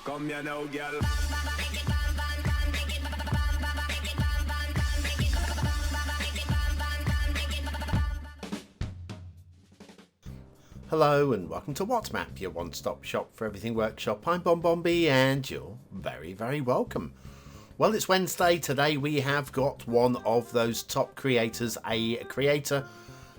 Come here now, girl. Hello and welcome to What Map, your one-stop shop for everything workshop. I'm BonBonB and you're very, very welcome. Well, it's Wednesday. Today we have got one of those top creators, a creator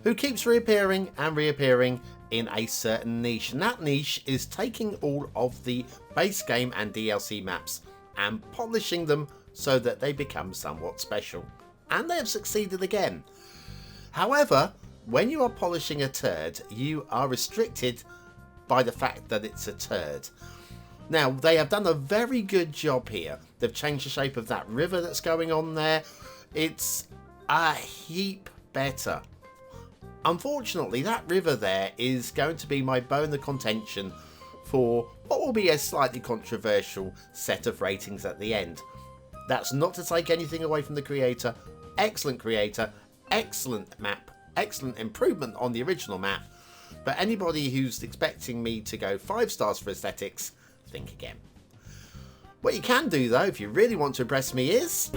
who keeps reappearing and reappearing in a certain niche. And that niche is taking all of the base game and DLC maps and polishing them so that they become somewhat special. And they have succeeded again. However, when you are polishing a turd, you are restricted by the fact that it's a turd. Now, they have done a very good job here. They've changed the shape of that river that's going on there. It's a heap better. Unfortunately, that river there is going to be my bone of contention for what will be a slightly controversial set of ratings at the end. That's not to take anything away from the creator, excellent map, excellent improvement on the original map, but anybody who's expecting me to go 5 stars for aesthetics, think again. What you can do though, if you really want to impress me, is...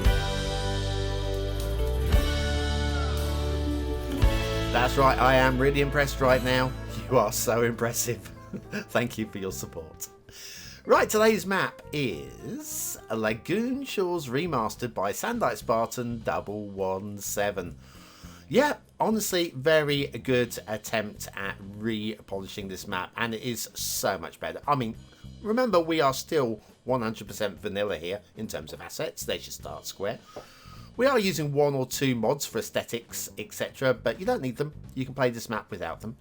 That's right, I am really impressed right now. You are so impressive. Thank you for your support. Right, today's map is Lagoon Shores Remastered by Sandite Spartan 117. Yeah, honestly, very good attempt at re-polishing this map, and it is so much better. I mean, remember, we are still 100% vanilla here in terms of assets. There's your start square. We are using 1 or 2 mods for aesthetics, etc., but you don't need them. You can play this map without them.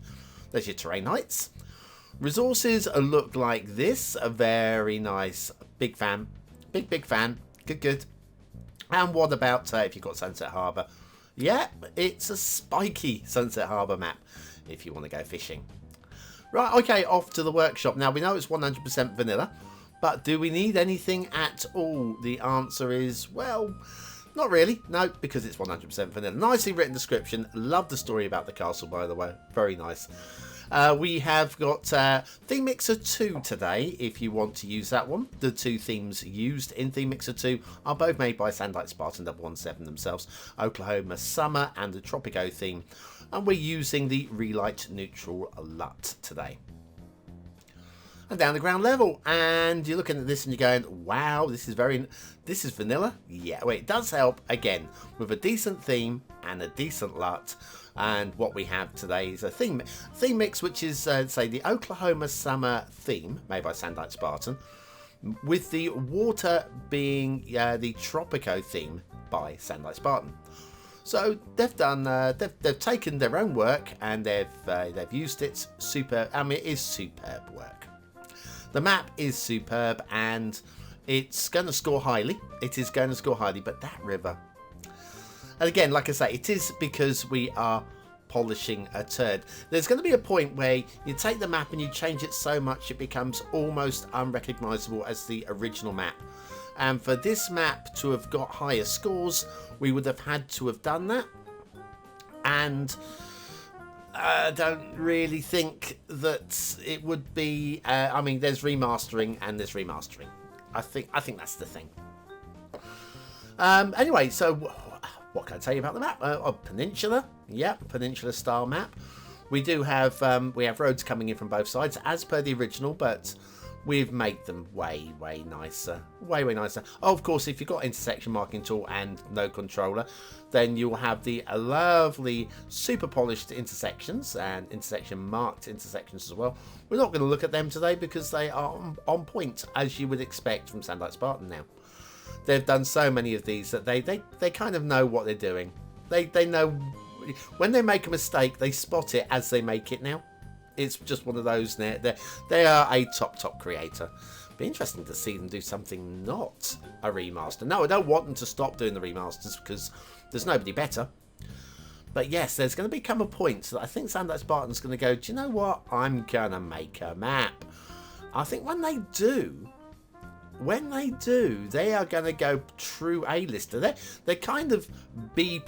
There's your terrain heights. Resources look like this. A very nice. Big fan. Big fan. Good. And what about if you've got Sunset Harbour? Yeah, it's a spiky Sunset Harbour map if you want to go fishing. Right, okay, off to the workshop. Now, we know it's 100% vanilla, but do we need anything at all? The answer is, well, not really. No, because it's 100% vanilla. Nicely written description. Love the story about the castle, by the way. Very nice. We have got Theme Mixer 2 today, if you want to use that one. The 2 themes used in Theme Mixer 2 are both made by Sandite Spartan 117 themselves. Oklahoma Summer and the Tropico theme. And we're using the Relight Neutral LUT today. And down the ground level, and you're looking at this and you're going, wow, this is vanilla. Yeah, well, it does help again with a decent theme and a decent LUT. And what we have today is a theme mix, which is say the Oklahoma Summer theme made by Sandite Spartan, with the water being the Tropico theme by Sandite Spartan. So they've done they've taken their own work and they've used it super. I mean, it is superb work. The map is superb and it's going to score highly. It is going to score highly, but that river. And again, like I say, it is because we are polishing a turd. There's going to be a point where you take the map and you change it so much it becomes almost unrecognizable as the original map. And for this map to have got higher scores, we would have had to have done that. And I don't really think that it would be... I mean, there's remastering and there's remastering. I think that's the thing. Anyway, so... what can I tell you about the map? A peninsula, yeah, peninsula style map. We do have roads coming in from both sides as per the original, but we've made them way nicer, way nicer. Oh, of course, if you've got intersection marking tool and no controller, then you'll have the lovely super polished intersections and intersection marked intersections as well. We're not going to look at them today because they are on point, as you would expect from Sandite Spartan now. They've done so many of these that they kind of know what they're doing. They know when they make a mistake, they spot it as they make it now. It's just one of those. They are a top creator. Be interesting to see them do something not a remaster. No, I don't want them to stop doing the remasters because there's nobody better. But yes, there's going to become a point that I think Sandite Spartan's going to go, do you know what? I'm going to make a map. I think when they do, they are going to go true A-lister. They're kind of B+,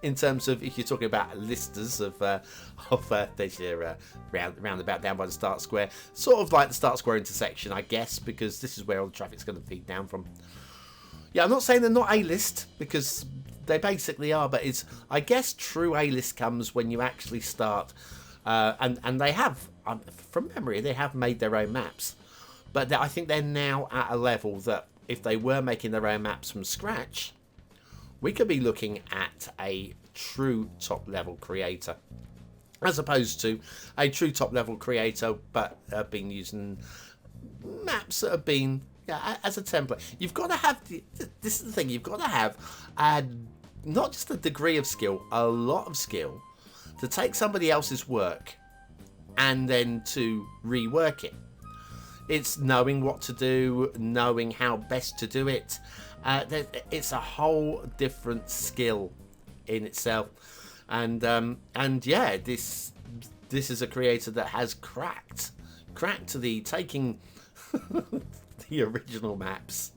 in terms of if you're talking about listers of there's your roundabout down by the start square, sort of like the start square intersection, I guess, because this is where all the traffic's going to feed down from. Yeah, I'm not saying they're not A-list, because they basically are, but it's, I guess, true A-list comes when you actually start, and they have, from memory, they have made their own maps, but I think they're now at a level that if they were making their own maps from scratch, we could be looking at a true top-level creator, as opposed to a true top-level creator, but been using maps that have been as a template. You've got to have this is the thing. You've got to have not just a degree of skill, a lot of skill to take somebody else's work and then to rework it. It's knowing what to do, knowing how best to do it. It's a whole different skill in itself, and yeah, this is a creator that has cracked the taking the original maps.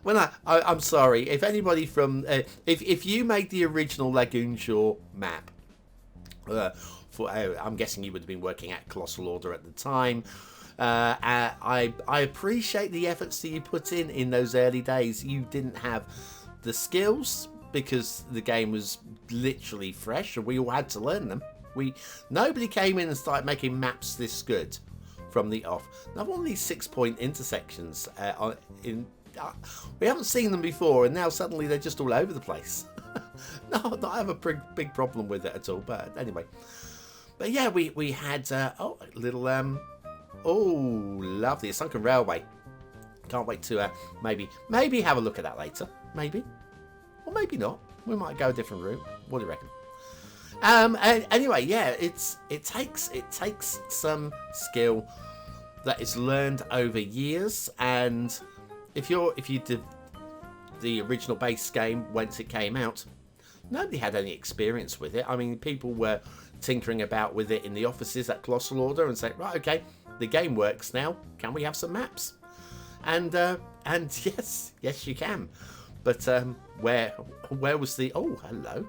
When I'm sorry if anybody from if you made the original Lagoon Shore map, I'm guessing you would have been working at Colossal Order at the time. I appreciate the efforts that you put in those early days. You didn't have the skills because the game was literally fresh and we all had to learn them. Nobody came in and started making maps this good from the off. Now one of these 6-point intersections we haven't seen them before, and now suddenly they're just all over the place. No, I have a big problem with it at all, but anyway. But yeah, we had a little oh, lovely, a sunken railway. Can't wait to maybe have a look at that later. Maybe, or maybe not. We might go a different route. What do you reckon? Anyway, yeah, it takes some skill that is learned over years, and if you did the original base game once it came out, nobody had any experience with it. I mean, people were tinkering about with it in the offices at Colossal Order and saying, right, okay, the game works now. Can we have some maps? And yes, you can. But where was the? Oh, hello.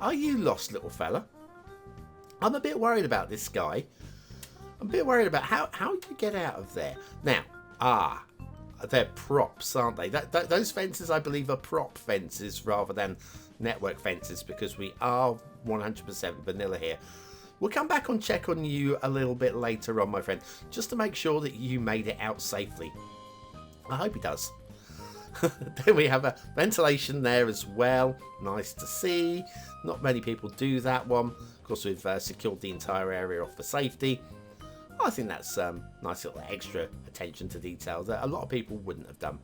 Are you lost, little fella? I'm a bit worried about this guy. I'm a bit worried about how you get out of there. Now, they're props, aren't they? Those fences, I believe, are prop fences rather than network fences, because we are 100% vanilla here. We'll come back and check on you a little bit later on, my friend, just to make sure that you made it out safely. I hope he does. Then we have a ventilation there as well. Nice to see. Not many people do that one. Of course, we've secured the entire area off for safety. I think that's nice little extra attention to detail that a lot of people wouldn't have done.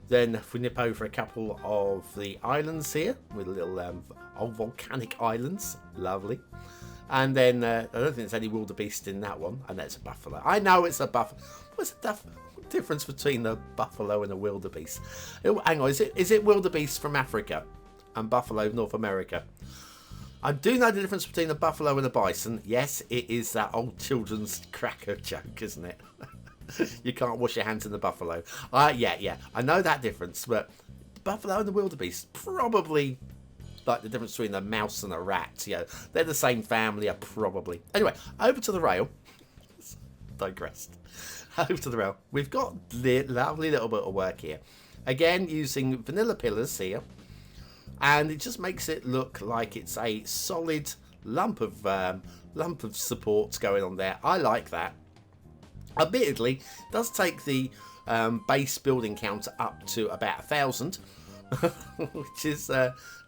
Then if we nip over a couple of the islands here with little old volcanic islands, lovely. And then I don't think there's any wildebeest in that one. I know it's a buffalo. I know it's a buffalo. What's the difference between a buffalo and a wildebeest? Hang on, is it wildebeest from Africa and buffalo North America? I do know the difference between a buffalo and a bison. Yes, it is that old children's cracker joke, isn't it? You can't wash your hands in the buffalo. Yeah, I know that difference, but the buffalo and the wildebeest, probably like the difference between a mouse and a rat. Yeah, they're the same family, probably. Anyway, over to the rail. Digressed. Over to the rail. We've got lovely little bit of work here. Again, using vanilla pillars here. And it just makes it look like it's a solid lump of support going on there. I like that. Admittedly, it does take the base building counter up to about 1,000, which is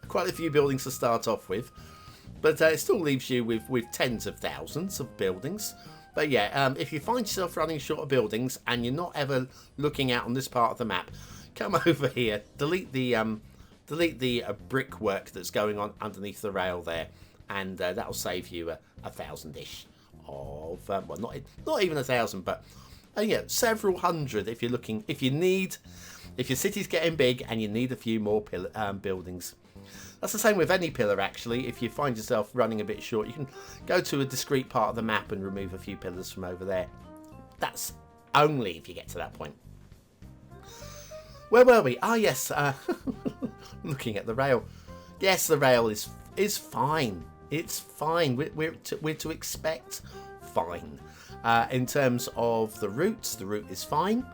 quite a few buildings to start off with. But it still leaves you with tens of thousands of buildings. But yeah, if you find yourself running short of buildings and you're not ever looking out on this part of the map, come over here, delete the brickwork that's going on underneath the rail there, and that'll save you 1,000-ish of well, not even 1,000, but yeah, several hundred if you're looking. If your city's getting big and you need a few more buildings. That's the same with any pillar, actually. If you find yourself running a bit short, you can go to a discrete part of the map and remove a few pillars from over there. That's only if you get to that point. Where were we? Ah, yes. looking at the rail. Yes, the rail is fine. It's fine. We're to expect fine. In terms of the route is fine.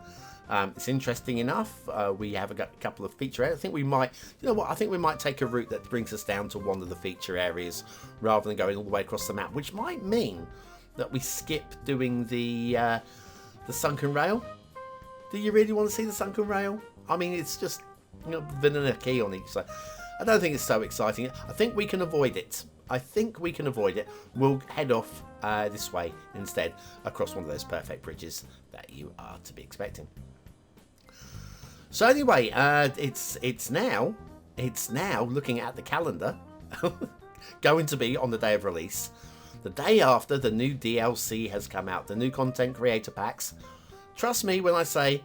It's interesting enough. We have a couple of feature areas. I think we might, you know what? I think we might take a route that brings us down to one of the feature areas rather than going all the way across the map, which might mean that we skip doing the sunken rail. Do you really want to see the sunken rail? I mean, it's just, you know, vanilla key on each side. I don't think it's so exciting. I think we can avoid it. We'll head off this way instead, across one of those perfect bridges that you are to be expecting. So anyway, it's now looking at the calendar, going to be on the day of release, the day after the new DLC has come out, the new content creator packs. Trust me when I say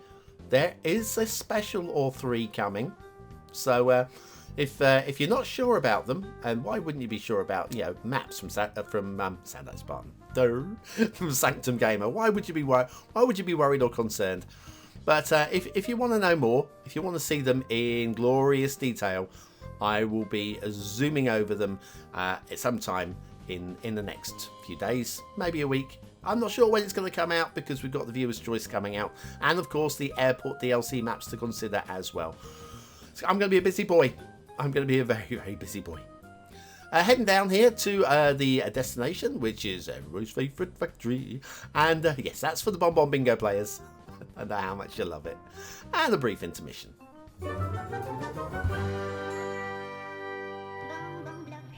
there is a special or 3 coming. So if you're not sure about them, and why wouldn't you be sure about, you know, maps from Sandow Spartan, from Sanctum Gamer? Why would you be worried or concerned? But if you want to know more, if you want to see them in glorious detail, I will be zooming over them at some time in the next few days, maybe a week. I'm not sure when it's going to come out because we've got the Viewer's Choice coming out, and of course the airport DLC maps to consider as well. So I'm going to be a busy boy. I'm going to be a very, very busy boy. Heading down here to the destination, which is everyone's favourite factory. And yes, that's for the BonBonBingo players. I know how much you love it. And a brief intermission.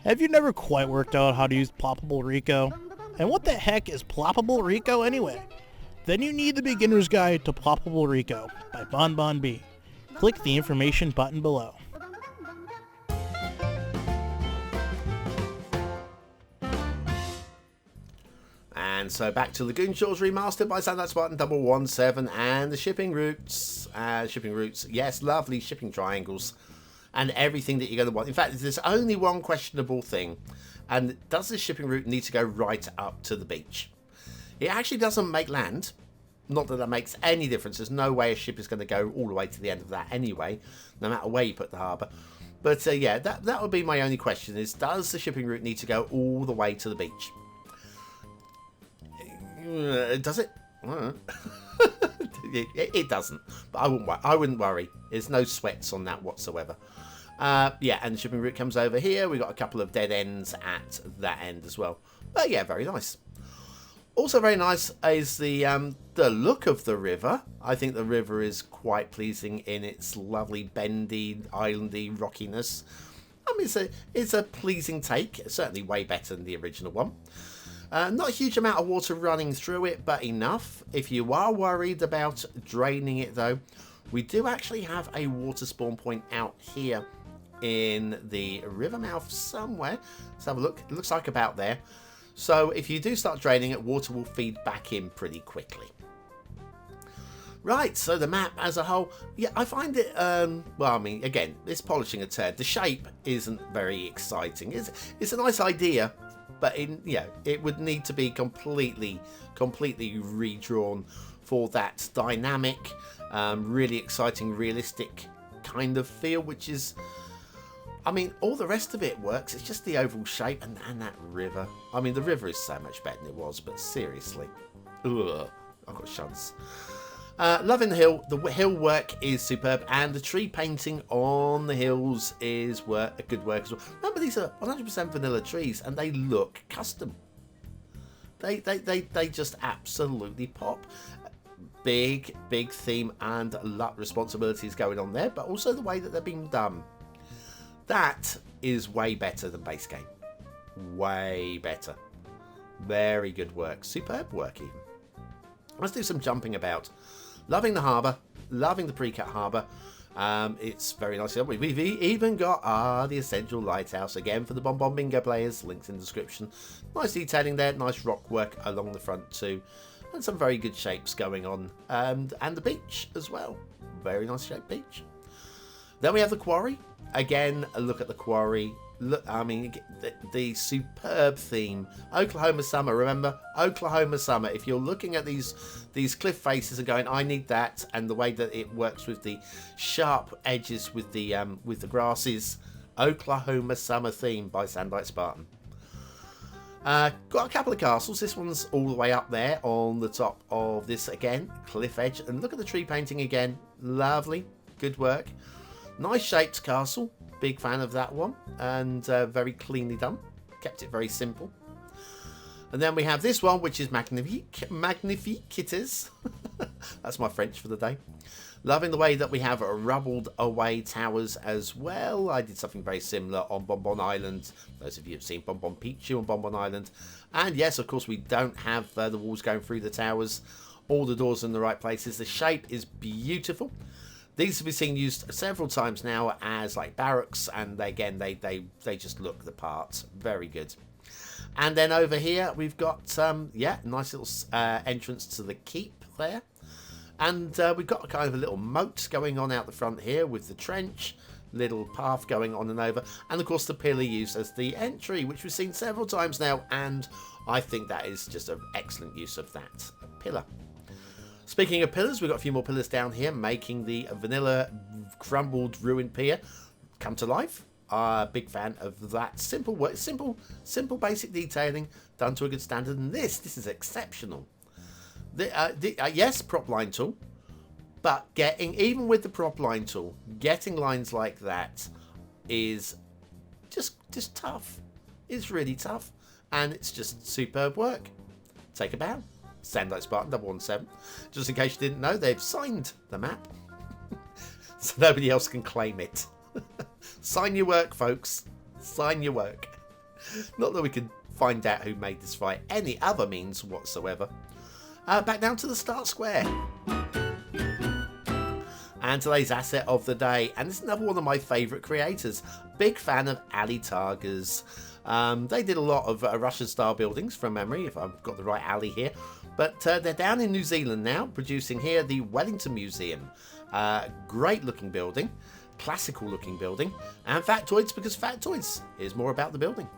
Have you never quite worked out how to use Ploppable Rico? And what the heck is Ploppable Rico anyway? Then you need the Beginner's Guide to Ploppable Rico by BonBonB. Click the information button below. And so back to Lagoon Shores Remastered by Zack Otto 117 and the shipping routes. Yes, lovely shipping triangles and everything that you're going to want. In fact, there's only one questionable thing. And does the shipping route need to go right up to the beach? It actually doesn't make land. Not that that makes any difference. There's no way a ship is going to go all the way to the end of that anyway, no matter where you put the harbour. But yeah, that would be my only question is, does the shipping route need to go all the way to the beach? Does it? It doesn't, but I wouldn't worry. There's no sweats on that whatsoever. Yeah, and the shipping route comes over here. We've got a couple of dead ends at that end as well. But yeah, very nice. Also very nice is the look of the river. I think the river is quite pleasing in its lovely bendy, islandy rockiness. I mean, it's a pleasing take. Certainly way better than the original one. Not a huge amount of water running through it, but enough. If you are worried about draining it, though, we do actually have a water spawn point out here in the river mouth somewhere. Let's have a look. It looks like about there. So if you do start draining it, water will feed back in pretty quickly. Right, so the map as a whole, yeah, I find it, well, I mean, again, it's polishing a turd. The shape isn't very exciting. It's a nice idea, but it would need to be completely redrawn for that dynamic, really exciting, realistic kind of feel, which is, I mean, all the rest of it works. It's just the overall shape and that river. I mean, the river is so much better than it was, but seriously, ugh, I've got shuds. Loving the hill. The hill work is superb, and the tree painting on the hills is a good work as well. Remember, these are 100% vanilla trees, and they look custom. They just absolutely pop. Big theme and a lot of responsibilities going on there, but also the way that they're being done. That is way better than base game. Way better. Very good work. Superb work even. Let's do some jumping about. Loving the harbour. Loving the pre-cut harbour. It's very nice. We've even got the Essential Lighthouse again for the BonBonBingo players. Links in the description. Nice detailing there. Nice rock work along the front too. And some very good shapes going on. And the beach as well. Very nice shaped beach. Then we have the quarry. Again, a look at the quarry. Look, I mean, the superb theme. Oklahoma Summer, remember? Oklahoma Summer. If you're looking at these cliff faces and going, I need that, and the way that it works with the sharp edges with the grasses, Oklahoma Summer theme by Sandite Spartan. Got a couple of castles. This one's all the way up there on the top of this, again, cliff edge. And look at the tree painting again. Lovely. Good work. Nice shaped castle. Big fan of that one. And very cleanly done. Kept it very simple. And then we have this one, which is Magnifique. Magnifique it is. That's my French for the day. Loving the way that we have rubbled away towers as well. I did something very similar on Bonbon Island. Those of you have seen Bonbon Pichu on Bonbon Island. And yes, of course, we don't have the walls going through the towers. All the doors in the right places. The shape is beautiful. These have been seen used several times now as like barracks, and again they just look the part. Very good. And then over here we've got nice little entrance to the keep there, and we've got kind of a little moat going on out the front here with the trench, little path going on and over, and of course the pillar used as the entry, which we've seen several times now, and I think that is just an excellent use of that pillar. Speaking of pillars, we've got a few more pillars down here, making the vanilla crumbled ruined pier come to life. Big fan of that. Simple work, simple basic detailing done to a good standard. And this is exceptional. Yes, prop line tool, but even with the prop line tool, getting lines like that is just tough. It's really tough, and it's just superb work. Take a bow. Sandite Spartan 117. Just in case you didn't know, they've signed the map. So nobody else can claim it. Sign your work, folks. Sign your work. Not that we can find out who made this by any other means whatsoever. Back down to the start square. And today's asset of the day. And this is another one of my favourite creators. Big fan of AliTarGz. They did a lot of Russian-style buildings from memory, if I've got the right alley here. But they're down in New Zealand now, producing here the Wellington Museum. Great looking building, classical looking building, and factoids, because factoids is more about the building.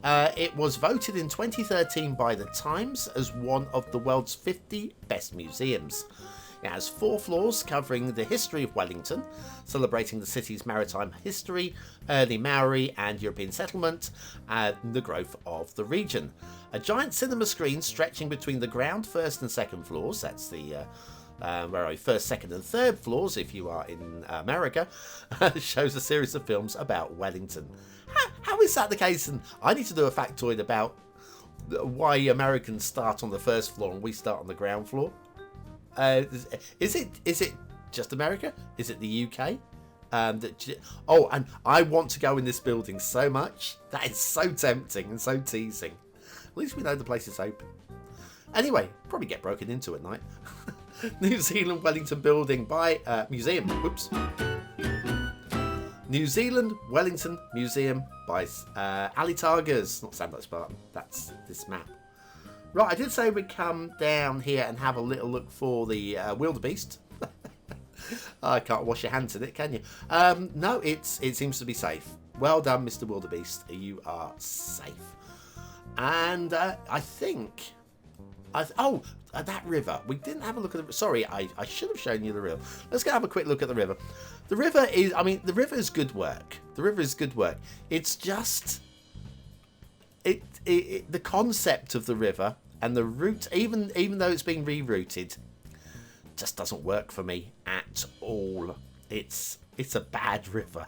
It was voted in 2013 by The Times as one of the world's 50 best museums. It has 4 floors covering the history of Wellington, celebrating the city's maritime history, early Maori and European settlement, and the growth of the region. A giant cinema screen stretching between the ground, first and second floors, that's the first, second and third floors if you are in America, shows a series of films about Wellington. How is that the case? And I need to do a factoid about why Americans start on the first floor and we start on the ground floor. Is it just America? Is it the UK? And I want to go in this building so much. That is so tempting and so teasing. At least we know the place is open. Anyway, probably get broken into at night. New Zealand Wellington building by museum. Whoops. New Zealand Wellington Museum by AliTarGz, not Sandite Spartan. That's this map. Right, I did say we'd come down here and have a little look for the wildebeest. I can't wash your hands in it, can you? No, it seems to be safe. Well done, Mr. Wildebeest. You are safe. And I think... that river. We didn't have a look at the... Sorry, I should have shown you the river. Let's go have a quick look at the river. The river is... I mean, the river is good work. The river is good work. It's just... the concept of the river and the route, even though it's being rerouted, just doesn't work for me at all. It's a bad river.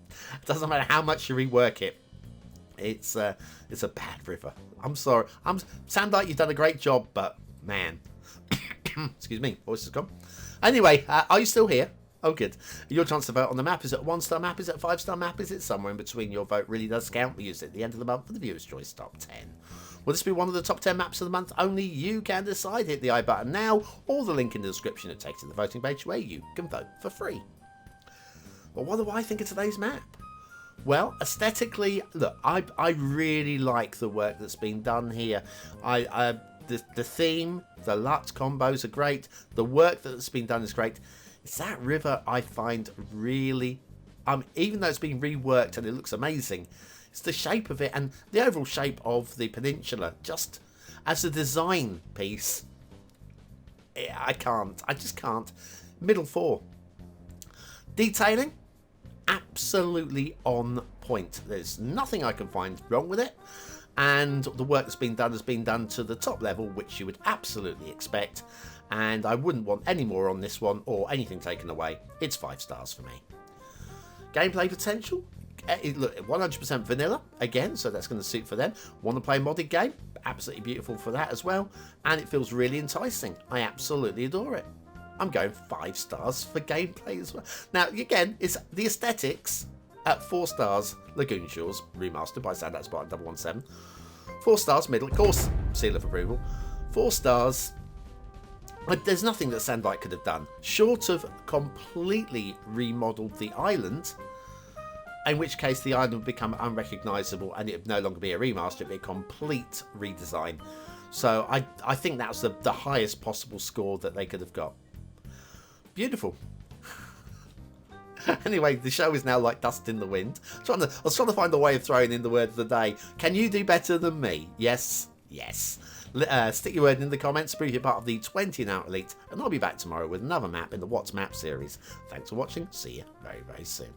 It doesn't matter how much you rework it. It's a bad river. I'm sorry. Sandite, you've done a great job, but man, excuse me, voice is gone. Anyway, are you still here? Oh, good. Your chance to vote on the map. Is it a 1-star map? Is it a 5-star map? Is it somewhere in between? Your vote really does count. We use it at the end of the month for the Viewer's Choice Top 10. Will this be one of the top 10 maps of the month? Only you can decide. Hit the I button now, or the link in the description that takes you to the voting page where you can vote for free. Well, what do I think of today's map? Well, aesthetically, look, I really like the work that's been done here. The theme, the LUT combos are great. The work that's been done is great. It's that river I find really even though it's been reworked and it looks amazing, it's the shape of it and the overall shape of the peninsula. Just as a design piece, I just can't. Middle 4. Detailing, absolutely on point. There's nothing I can find wrong with it. And the work that's been done has been done to the top level, which you would absolutely expect. And I wouldn't want any more on this one or anything taken away. It's 5 stars for me. Gameplay potential, look, 100% vanilla again, so that's going to suit for them. Want to play a modded game? Absolutely beautiful for that as well. And it feels really enticing. I absolutely adore it. I'm going 5 stars for gameplay as well. Now, again, it's the aesthetics at 4 stars. Lagoon Shores, remastered by Zack Otto 117. 4 stars, middle, of course, seal of approval. 4 stars. There's nothing that Sandlight could have done, short of completely remodeled the island, in which case the island would become unrecognisable and it would no longer be a remaster, it would be a complete redesign. So I think that's the highest possible score that they could have got. Beautiful. Anyway, the show is now like dust in the wind. I was trying to find a way of throwing in the word of the day. Can you do better than me? Yes. Yes. Stick your word in the comments, prove you're part of the 20 and out elite, and I'll be back tomorrow with another map in the What's Map series. Thanks for watching. See you very, very soon.